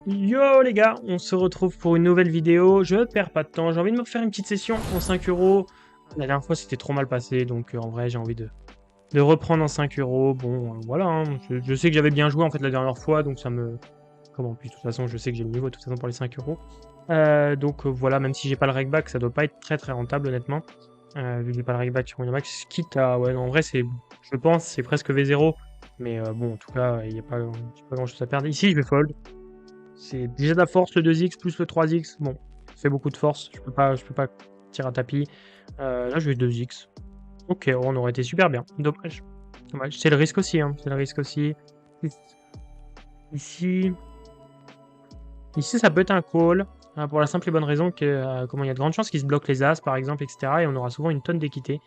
Yo les gars, on se retrouve pour une nouvelle vidéo. Je perds pas de temps, j'ai envie de me faire une petite session en 5 euros. La dernière fois c'était trop mal passé, donc en vrai j'ai envie de reprendre en 5 euros. Bon, voilà, hein, je sais que j'avais bien joué en fait la dernière fois, donc ça me... Comment, puis de toute façon je sais que j'ai le niveau de toute façon pour les 5 euros. Donc voilà, même si j'ai pas le rakeback, ça doit pas être très très rentable honnêtement. Vu que j'ai pas le rakeback sur Winamax, quitte à... Ouais, non, en vrai c'est... Je pense c'est presque V0. Mais bon, en tout cas, il n'y a pas, j'ai pas grand chose à perdre. Ici je vais fold. C'est déjà de la force, le 2x plus le 3x. Bon, ça fait beaucoup de force. Je peux pas tirer à tapis. Là, je vais 2x. Ok, on aurait été super bien. Dommage. Dommage. C'est le risque aussi. Hein. C'est le risque aussi. Ici, ici, ça peut être un call. Pour la simple et bonne raison que comment il y a de grandes chances qu'ils se bloquent les as, par exemple, etc. Et on aura souvent une tonne d'équité.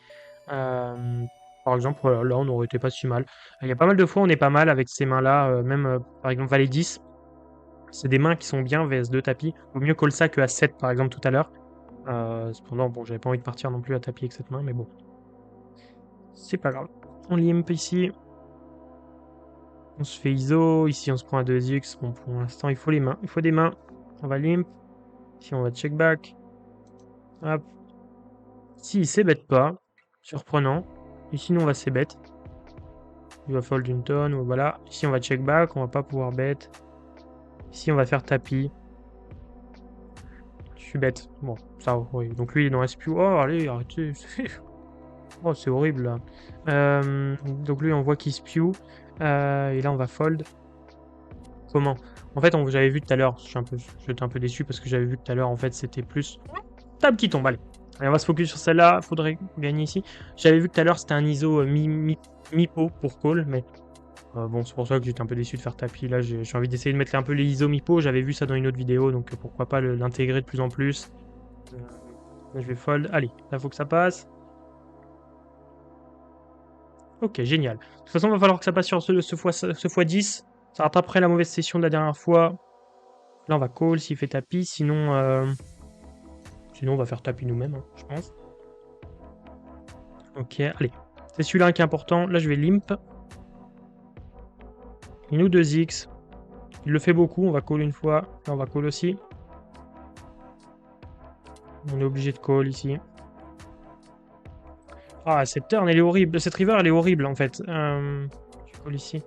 Par exemple, voilà, là, on aurait été pas si mal. Il y a pas mal de fois, on est pas mal avec ces mains-là. Même, par exemple, valet 10. C'est des mains qui sont bien VS2 tapis. Vaut mieux call ça que à 7 par exemple tout à l'heure. Cependant, bon, j'avais pas envie de partir non plus à tapis avec cette main, mais bon. C'est pas grave. On limp ici. On se fait ISO. Ici, on se prend un 2x. Bon, pour l'instant, il faut les mains. Il faut des mains. On va limp. Ici, on va check back. Hop. Ici, il s'ébête pas. Surprenant. Ici, nous, on va s'ébet. Il va fold une tonne. Voilà. Ici, on va check back. On va pas pouvoir bet. Ici, on va faire tapis. Je suis bête. Bon, ça, oui. Donc lui, il n'en reste plus. Oh, allez, arrêtez. Oh, c'est horrible, là. Donc lui, on voit qu'il spew. Et là, on va fold. Comment? En fait, j'avais vu tout à l'heure. J'étais un peu déçu parce que j'avais vu tout à l'heure, en fait, c'était plus... Table qui tombe, allez. Allez, on va se focus sur celle-là. Faudrait gagner ici. J'avais vu tout à l'heure, c'était un ISO mi-pot pour call, mais... bon, c'est pour ça que j'étais un peu déçu de faire tapis. Là, j'ai envie d'essayer de mettre un peu les ISO mi-pot. J'avais vu ça dans une autre vidéo, donc pourquoi pas l'intégrer de plus en plus. Là, je vais fold. Allez, là, faut que ça passe. Ok, génial. De toute façon, il va falloir que ça passe sur ce fois 10. Ça rattraperait la mauvaise session de la dernière fois. Là, on va call s'il fait tapis. Sinon on va faire tapis nous-mêmes, hein, je pense. Ok, allez. C'est celui-là qui est important. Là, je vais limp. Il nous 2x. Il le fait beaucoup. On va call une fois. Là, on va call aussi. On est obligé de call ici. Ah, cette turn, elle est horrible. Cette river, elle est horrible, en fait. Je call ici.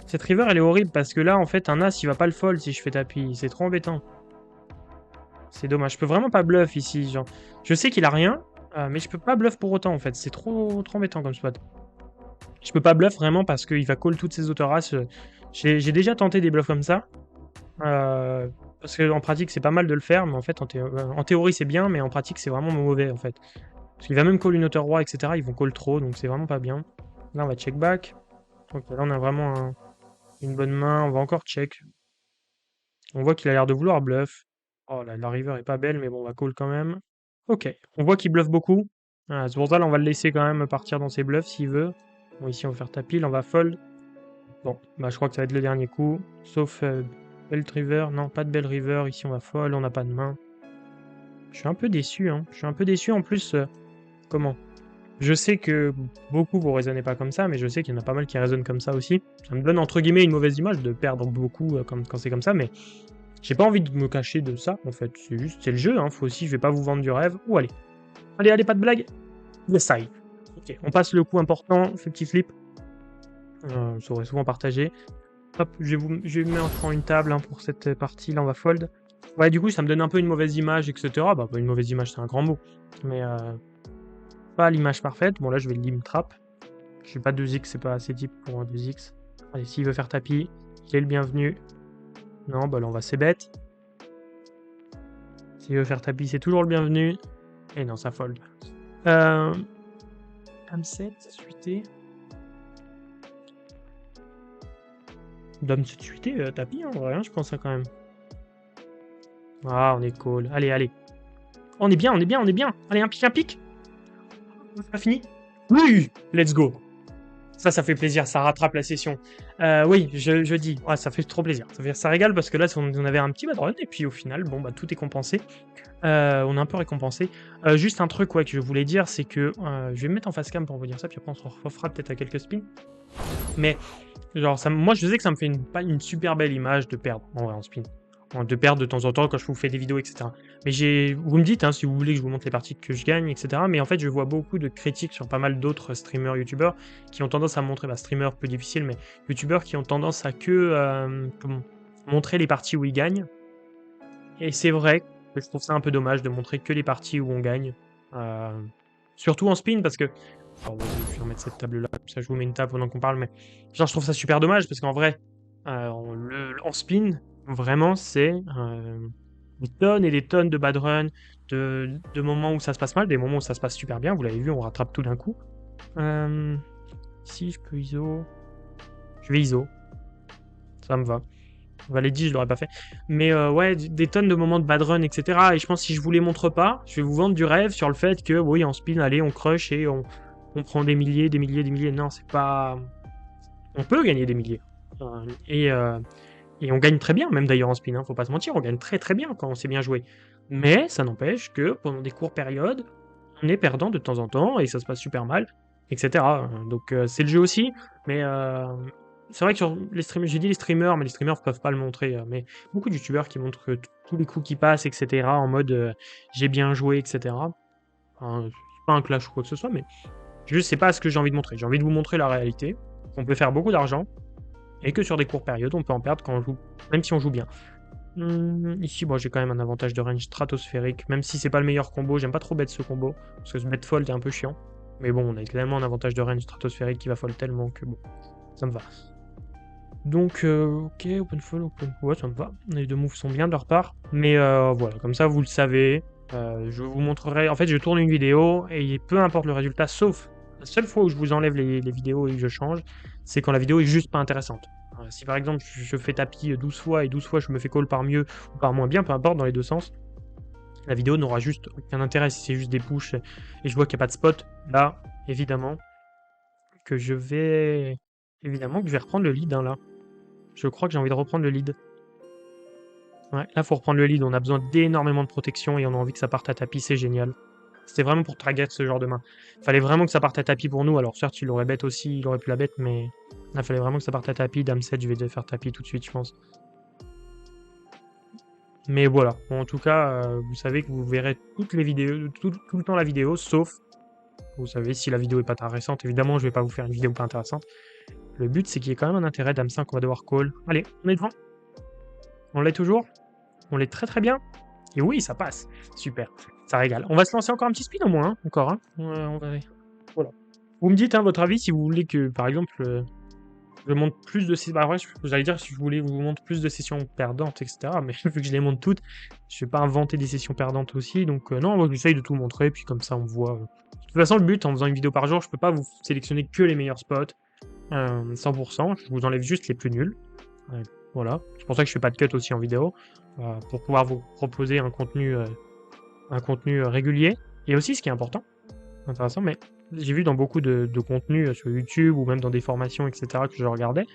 Cette river, elle est horrible parce que là, en fait, un as, il va pas le fold si je fais tapis. C'est trop embêtant. C'est dommage. Je peux vraiment pas bluff ici. Genre. Je sais qu'il a rien, mais je peux pas bluff pour autant, en fait. C'est trop embêtant comme spot. Je peux pas bluff vraiment parce qu'il va call toutes ses autoraces. J'ai déjà tenté des bluffs comme ça. Parce qu'en pratique, c'est pas mal de le faire, mais en fait, en théorie, c'est bien, mais en pratique, c'est vraiment mauvais, en fait. Parce qu'il va même call une auteur roi, etc. Ils vont call trop, donc c'est vraiment pas bien. Là, on va check back. Donc là, on a vraiment une bonne main. On va encore check. On voit qu'il a l'air de vouloir bluff. Oh là, la river est pas belle, mais bon, on va call quand même. Ok, on voit qu'il bluffe beaucoup. C'est pour ça, là, on va le laisser quand même partir dans ses bluffs s'il veut. Bon, ici, on va faire tapis, là, on va fold. Bon, bah, je crois que ça va être le dernier coup. Sauf belle river. Non, pas de belle river. Ici, on va fold, on n'a pas de main. Je suis un peu déçu, hein. Je suis un peu déçu, en plus, comment? Je sais que beaucoup vous raisonnez pas comme ça, mais je sais qu'il y en a pas mal qui raisonnent comme ça aussi. Ça me donne, entre guillemets, une mauvaise image de perdre beaucoup quand c'est comme ça, mais... J'ai pas envie de me cacher de ça, en fait. C'est juste, c'est le jeu, hein. Faut aussi, je vais pas vous vendre du rêve. Ou allez. Allez, pas de blague. Yes, side. Ok, on passe le coup important, ce petit flip. Ça aurait souvent partagé. Hop, je vais mettre en une table hein, pour cette partie. Là, on va fold. Ouais, du coup, ça me donne un peu une mauvaise image, etc. Bah, une mauvaise image, c'est un grand mot. Mais pas l'image parfaite. Bon, là, je vais limp trap. Je suis pas 2x, c'est pas assez deep pour un 2x. Allez, s'il veut faire tapis, il est le bienvenu. Non, bah là, on va s'ébet. S'il veut faire tapis, c'est toujours le bienvenu. Et non, ça fold. M7, suité. Dame 7 suité, tapis, en vrai, hein, je pense, hein, quand même. Ah, on est cool. Allez, allez. On est bien, on est bien, on est bien. Allez, un pic, un pic. C'est pas fini? Oui! Let's go. Ça fait plaisir, ça rattrape la session. Oui, je dis, ouais, ça fait trop plaisir. Ça régale parce que là, on avait un petit bad run et puis au final, bon, bah, tout est compensé. On est un peu récompensé. Juste un truc ouais, que je voulais dire, c'est que je vais me mettre en face cam pour vous dire ça, puis après on se refera peut-être à quelques spins. Mais genre, moi je sais que ça me fait pas une super belle image de perdre en vrai en spin. de perdre de temps en temps quand je vous fais des vidéos, etc. Mais vous me dites hein, si vous voulez que je vous montre les parties que je gagne, etc. Mais en fait, je vois beaucoup de critiques sur pas mal d'autres streamers, youtubeurs qui ont tendance à montrer, streamers plus difficile, mais youtubeurs qui ont tendance à montrer les parties où ils gagnent. Et c'est vrai que je trouve ça un peu dommage de montrer que les parties où on gagne. Surtout en spin, parce que... Alors, vas-y, je vais remettre cette table-là, comme ça je vous mets une table pendant qu'on parle, mais... Genre, je trouve ça super dommage, parce qu'en vrai, en spin, vraiment, c'est des tonnes et des tonnes de bad run, de moments où ça se passe mal, des moments où ça se passe super bien, vous l'avez vu, on rattrape tout d'un coup. Si je peux ISO... Je vais ISO. Ça me va. Valedi, je l'aurais pas fait. Mais ouais, des tonnes de moments de bad run, etc. Et je pense que si je vous les montre pas, je vais vous vendre du rêve sur le fait que, oui, en spin, allez, on crush et on prend des milliers, des milliers, des milliers. Non, c'est pas... On peut gagner des milliers. Et on gagne très bien, même d'ailleurs en spin, hein, faut pas se mentir, on gagne très très bien quand on sait bien jouer. Mais ça n'empêche que pendant des courtes périodes, on est perdant de temps en temps et ça se passe super mal, etc. Donc c'est le jeu aussi, mais c'est vrai que sur les streamers, j'ai dit les streamers, mais les streamers peuvent pas le montrer, mais beaucoup de youtubeurs qui montrent tous les coups qui passent, etc. en mode j'ai bien joué, etc. Enfin, c'est pas un clash ou quoi que ce soit, mais juste c'est pas ce que j'ai envie de montrer. J'ai envie de vous montrer la réalité, qu'on peut faire beaucoup d'argent, et que sur des courtes périodes, on peut en perdre quand on joue, même si on joue bien. Ici, bon, j'ai quand même un avantage de range stratosphérique, même si c'est pas le meilleur combo. J'aime pas trop bet ce combo, parce que ce bet fold est un peu chiant. Mais bon, on a tellement un avantage de range stratosphérique qui va fold tellement que bon, ça me va. Donc, ok, open fold, ouais, ça me va. Les deux moves sont bien de leur part. Mais voilà, comme ça, vous le savez. Je vous montrerai. En fait, je tourne une vidéo et peu importe le résultat, sauf la seule fois où je vous enlève les vidéos et que je change, c'est quand la vidéo est juste pas intéressante. Si par exemple je fais tapis 12 fois et 12 fois je me fais call par mieux ou par moins bien, peu importe, dans les deux sens, la vidéo n'aura juste aucun intérêt si c'est juste des pushs et je vois qu'il n'y a pas de spot. Là, évidemment que je vais reprendre le lead, hein, là. Je crois que j'ai envie de reprendre le lead. Ouais, là, faut reprendre le lead. On a besoin d'énormément de protection et on a envie que ça parte à tapis. C'est génial. C'était vraiment pour target ce genre de main. Il fallait vraiment que ça parte à tapis pour nous. Alors, certes, il aurait bête aussi. Il aurait pu la bête, mais là, il fallait vraiment que ça parte à tapis. Dame 7, je vais faire tapis tout de suite, je pense. Mais voilà. Bon, en tout cas, vous savez que vous verrez toutes les vidéos, tout le temps la vidéo, sauf, vous savez, si la vidéo est pas intéressante. Évidemment, je vais pas vous faire une vidéo pas intéressante. Le but, c'est qu'il y ait quand même un intérêt. Dame 5, on va devoir call. Allez, on est devant. On l'est toujours. On l'est très très bien. Et oui, ça passe. Super. Ça régale. On va se lancer encore un petit spin au moins. Hein, encore. Hein. On va... Voilà. Vous me dites, hein, votre avis, si vous voulez que, par exemple, je monte plus de sessions. Bah, ouais, j'allais dire si je voulais vous montre plus de sessions perdantes, etc. Mais vu que je les monte toutes, je vais pas inventer des sessions perdantes aussi. Donc, non, moi, j'essaye de tout montrer. Puis comme ça, on voit. De toute façon, le but, en faisant une vidéo par jour, je peux pas vous sélectionner que les meilleurs spots. 100%. Je vous enlève juste les plus nuls. Voilà. C'est pour ça que je fais pas de cut aussi en vidéo. Pour pouvoir vous proposer un contenu régulier. Et aussi, ce qui est important, intéressant, mais j'ai vu dans beaucoup de contenus sur YouTube ou même dans des formations, etc., que je regardais.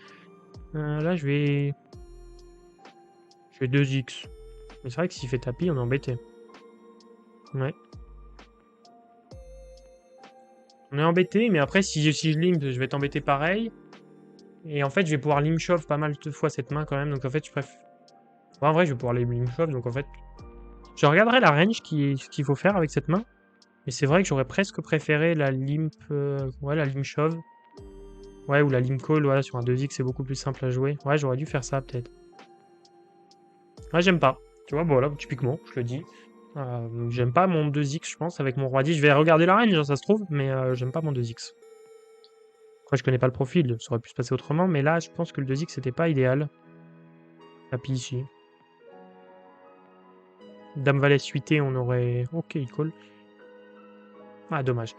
Là, je vais 2x. Mais c'est vrai que s'il fait tapis, on est embêté. Ouais. On est embêté, mais après, si je limp, je vais être embêté pareil. Et en fait, je vais pouvoir limp shove pas mal de fois cette main quand même. Donc en fait, je préfère... en vrai, je vais pouvoir les limp shove. Donc en fait, je regarderai la range qu'il faut faire avec cette main. Mais c'est vrai que j'aurais presque préféré la limp... ouais, la limp shove. Ouais, ou la limp call, voilà, sur un 2x, c'est beaucoup plus simple à jouer. Ouais, j'aurais dû faire ça, peut-être. Ouais, j'aime pas. Tu vois, bon, voilà, typiquement, je le dis. J'aime pas mon 2x, je pense, avec mon roi 10. Je vais regarder la range, ça se trouve, mais j'aime pas mon 2x. Après, je connais pas le profil, ça aurait pu se passer autrement, mais là, je pense que le 2x, c'était pas idéal. Tapis ici. Dame valet suité, on aurait... Ok, il call. Ah, dommage.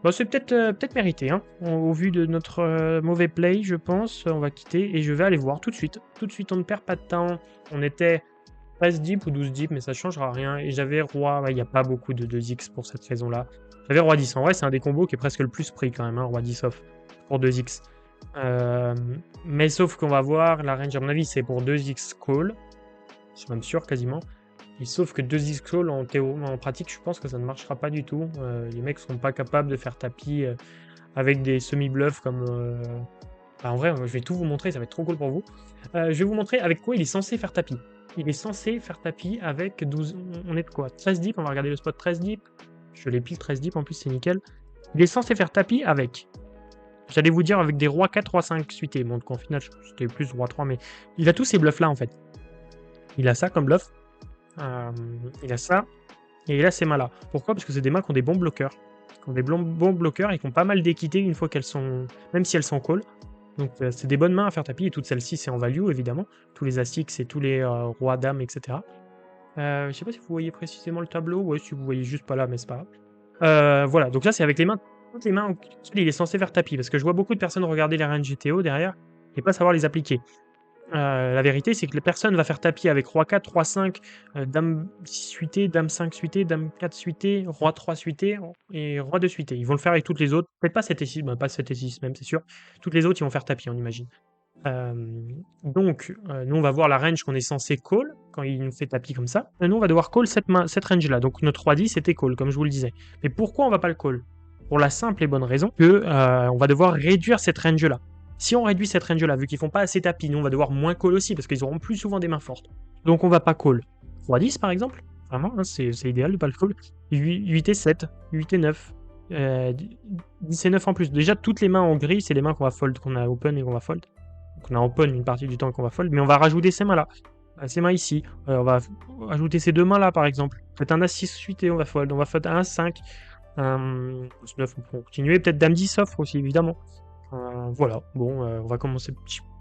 Bon, c'est peut-être mérité, hein. Au vu de notre mauvais play, je pense, on va quitter et je vais aller voir tout de suite. Tout de suite, on ne perd pas de temps. On était 13 deep ou 12 deep, mais ça changera rien. Et j'avais roi... Ouais, il n'y a pas beaucoup de 2x pour cette raison-là. J'avais roi 10. En vrai, c'est un des combos qui est presque le plus pris quand même, hein, roi 10 off, pour 2x. Mais sauf qu'on va voir, la range, à mon avis, c'est pour 2x call. Je suis même sûr, quasiment. Et sauf que 2x call, en pratique, je pense que ça ne marchera pas du tout. Les mecs seront pas capables de faire tapis avec des semi-bluffs comme... Bah, en vrai, je vais tout vous montrer, ça va être trop cool pour vous. Je vais vous montrer avec quoi il est censé faire tapis. il est censé faire tapis avec 12... On est de quoi? 13 deep, on va regarder le spot 13 deep. Je l'ai pile 13 deep, en plus c'est nickel. Il est censé faire tapis avec... J'allais vous dire avec des rois 4, roi 5 suités. Bon, donc en final, c'était plus roi 3, mais il a tous ces bluffs-là, en fait. Il a ça comme bluff. Il a ça. Et il a ces mains-là. Pourquoi? Parce que c'est des mains qui ont des bons bloqueurs. Qui ont des bons bloqueurs et qui ont pas mal d'équité une fois qu'elles sont... Même si elles sont call. Donc c'est des bonnes mains à faire tapis. Et toutes celles-ci, c'est en value, évidemment. Tous les as-x et tous les rois, dames, etc. Je sais pas si vous voyez précisément le tableau. Ouais, si vous voyez juste pas là, mais c'est pas grave. Voilà, donc là, c'est avec les mains... Toutes les mains auxquelles il est censé faire tapis. Parce que je vois beaucoup de personnes regarder les ranges GTO derrière et pas savoir les appliquer. La vérité, c'est que les personnes va faire tapis avec roi 4, roi 5, dame 6 suité, dame 5 suité, dame 4 suité, roi 3 suité et roi 2 suité. Ils vont le faire avec toutes les autres. Peut-être pas 7 et 6, bah, pas 7 et 6 même, c'est sûr. Toutes les autres, ils vont faire tapis, on imagine. Donc, nous, on va voir la range qu'on est censé call quand il nous fait tapis comme ça. Et nous, on va devoir call cette range-là. Donc, notre roi 10, c'était call, comme je vous le disais. Mais pourquoi on va pas le call? Pour la simple et bonne raison que on va devoir réduire cette range-là. Si on réduit cette range-là, vu qu'ils font pas assez tapis, nous, on va devoir moins call aussi, parce qu'ils auront plus souvent des mains fortes. Donc, on va pas call. Roi 10, par exemple. Vraiment, hein, c'est idéal de pas le call. 8 et 7, 8 et 9. 10 et 9 en plus. Déjà, toutes les mains en gris, c'est les mains qu'on va fold, qu'on a open et qu'on va fold. Donc on a open une partie du temps qu'on va fold, mais on va rajouter ces mains-là. Ces mains ici. On va ajouter ces deux mains-là, par exemple. Peut-être un As6 suité, on va fold. On va fold un As5. Un 9, on peut continuer. Peut-être Dame 10 off aussi, évidemment. Voilà. Bon, on va commencer.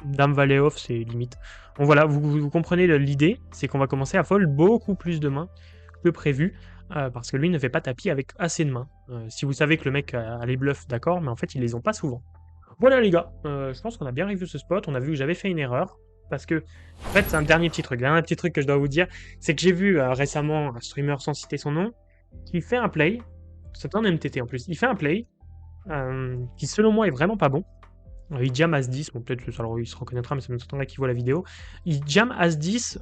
Dame Valet off, c'est limite. Bon, voilà, vous comprenez l'idée. C'est qu'on va commencer à fold beaucoup plus de mains que prévu. Parce que lui ne fait pas tapis avec assez de mains. Si vous savez que le mec a les bluffs, d'accord, mais en fait, ils les ont pas souvent. Voilà les gars, je pense qu'on a bien revu ce spot, on a vu que j'avais fait une erreur, parce que, en fait, c'est un dernier petit truc, un petit truc que je dois vous dire, c'est que j'ai vu récemment un streamer, sans citer son nom, qui fait un play, c'est un MTT en plus, il fait un play, qui selon moi est vraiment pas bon. Il jam As-10, bon peut-être alors il se reconnaîtra, mais ça me s'attendrait qu'il voit la vidéo. Il jam As-10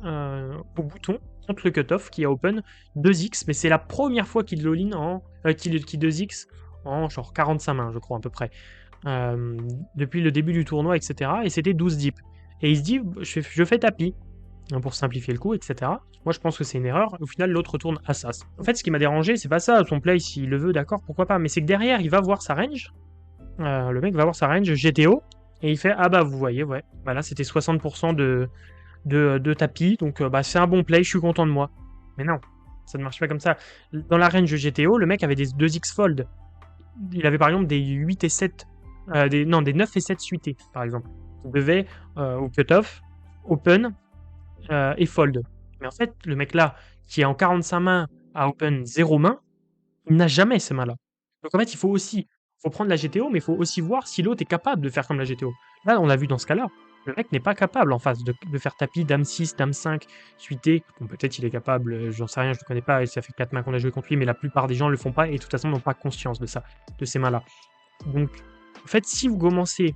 au bouton contre le cutoff qui a open 2x, mais c'est la première fois qu'il all-in en... qu'il 2x en genre 45 mains, je crois, à peu près. Depuis le début du tournoi, etc. Et c'était 12 deep. Et il se dit, je fais tapis, hein, pour simplifier le coup, etc. Moi, je pense que c'est une erreur. Au final, l'autre retourne As-As. En fait, ce qui m'a dérangé, c'est pas ça. Son play, s'il le veut, d'accord, pourquoi pas. Mais c'est que derrière, il va voir sa range. Le mec va voir sa range GTO. Et il fait, ah bah, vous voyez, ouais. Bah là, c'était 60% de tapis. Donc, bah, c'est un bon play, je suis content de moi. Mais non, ça ne marche pas comme ça. Dans la range GTO, le mec avait des 2x fold. Il avait par exemple des 8 et 7 des 9 et 7 suités, par exemple. Il devait au cutoff, open et fold. Mais en fait, le mec là, qui est en 45 mains à open 0 main, il n'a jamais ces mains-là. Donc en fait, il faut prendre la GTO, mais il faut aussi voir si l'autre est capable de faire comme la GTO. Là, on l'a vu dans ce cas-là. Le mec n'est pas capable en face de faire tapis Dame 6, Dame 5, suité. Bon, peut-être il est capable, j'en sais rien, je ne le connais pas, et ça fait 4 mains qu'on a joué contre lui, mais la plupart des gens ne le font pas et de toute façon n'ont pas conscience de ça, de ces mains-là. Donc, en fait, si vous commencez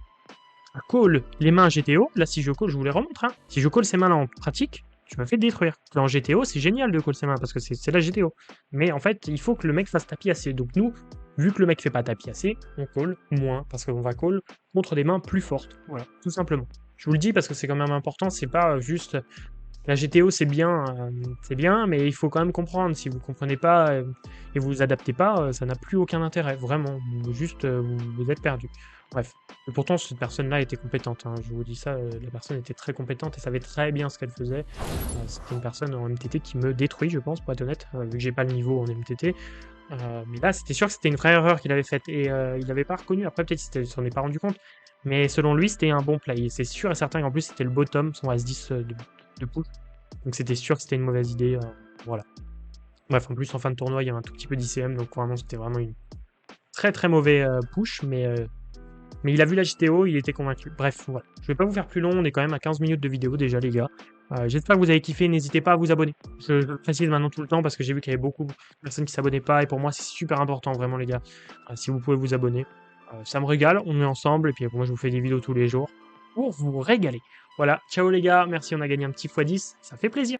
à call les mains GTO, là, si je call, je vous les remontre, hein. Si je call ces mains-là en pratique, je me fais détruire. En GTO, c'est génial de call ces mains parce que c'est la GTO. Mais en fait, il faut que le mec fasse tapis assez. Donc nous, vu que le mec fait pas tapis assez, on call moins parce qu'on va call contre des mains plus fortes. Voilà, tout simplement. Je vous le dis parce que c'est quand même important, c'est pas juste la GTO c'est bien, mais il faut quand même comprendre. Si vous comprenez pas et vous vous adaptez pas, ça n'a plus aucun intérêt, vraiment. Juste, vous êtes perdu. Bref. Et pourtant, cette personne-là était compétente, hein. Je vous dis ça, la personne était très compétente et savait très bien ce qu'elle faisait. C'était une personne en MTT qui me détruit, je pense, pour être honnête, vu que j'ai pas le niveau en MTT. Mais là, c'était sûr que c'était une vraie erreur qu'il avait faite et il l'avait pas reconnu. Après, peut-être qu'il s'en est pas rendu compte. Mais selon lui, c'était un bon play. Et c'est sûr et certain qu'en plus, c'était le bottom, son As-10 de push. Donc c'était sûr que c'était une mauvaise idée. Voilà. Bref, en plus, en fin de tournoi, il y avait un tout petit peu d'ICM. Donc vraiment, c'était vraiment une très très mauvais push. Mais il a vu la GTO, il était convaincu. Bref, voilà. Je vais pas vous faire plus long. On est quand même à 15 minutes de vidéo déjà, les gars. J'espère que vous avez kiffé. N'hésitez pas à vous abonner. Je le précise maintenant tout le temps parce que j'ai vu qu'il y avait beaucoup de personnes qui s'abonnaient pas. Et pour moi, c'est super important, vraiment, les gars. Si vous pouvez vous abonner. Ça me régale, on est ensemble, et puis moi je vous fais des vidéos tous les jours pour vous régaler. Voilà, ciao les gars, merci, on a gagné un petit x10, ça fait plaisir.